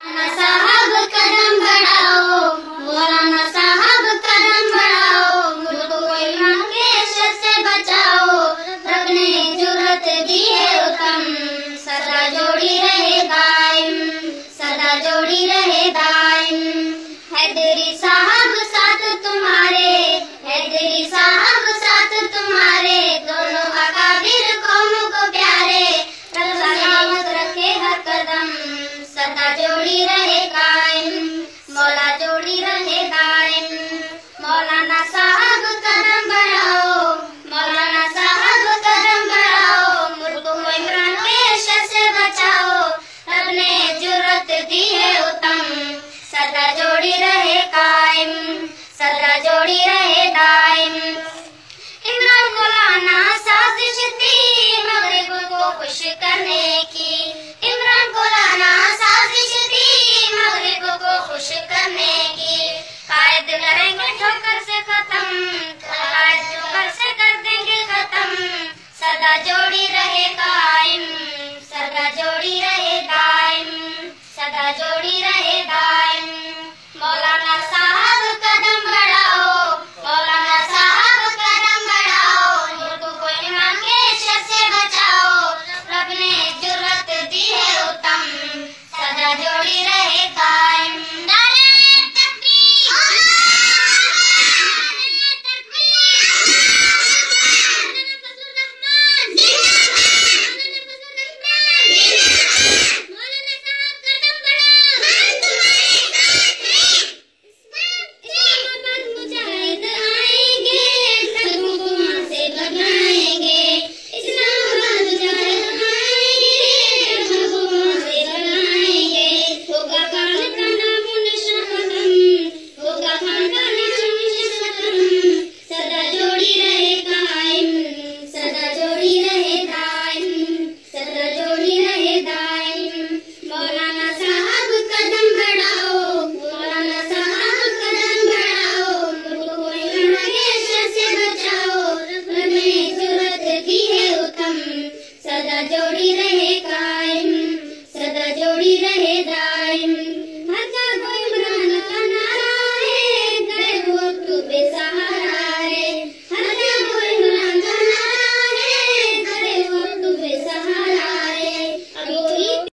साहब कदम बढ़ाओ, मौलाना साहब कदम बढ़ाओ, मुल्क को इमाम के शर से बचाओ, रब ने जुर्रत दी है उत्तम, सदा जोड़ी रहे कायम, सदा जोड़ी रहे दायम। हैदरी साहब साथ तुम्हारे, हैदरी साहब साथ तुम्हारे, दोनों अकाबिर कौमों को प्यारे, रब सलामत रखे हर कदम, सदा जोड़ी रहे कायम, मौला जोड़ी रहे दायम। मौलाना साहब कदम बढ़ाओ, मौलाना साहब कदम बढ़ाओ, मुल्क को इमरान के शर से बचाओ, रब ने जुर्रत दी है उत्तम, सदा जोड़ी रहे कायम, सदा जोड़ी रहे दायम। इमरान को लाना साजिश थी मगरिब को खुश करने की, इमरान को लाना साजिश थी मगरिब को खुश करने की, कायद करेंगे ठोकर से खत्म, कायद ठोकर से कर देंगे खत्म, सदा जोड़ी रहे कायम, सदा जोड़ी रहे दायम, सदा जोड़ी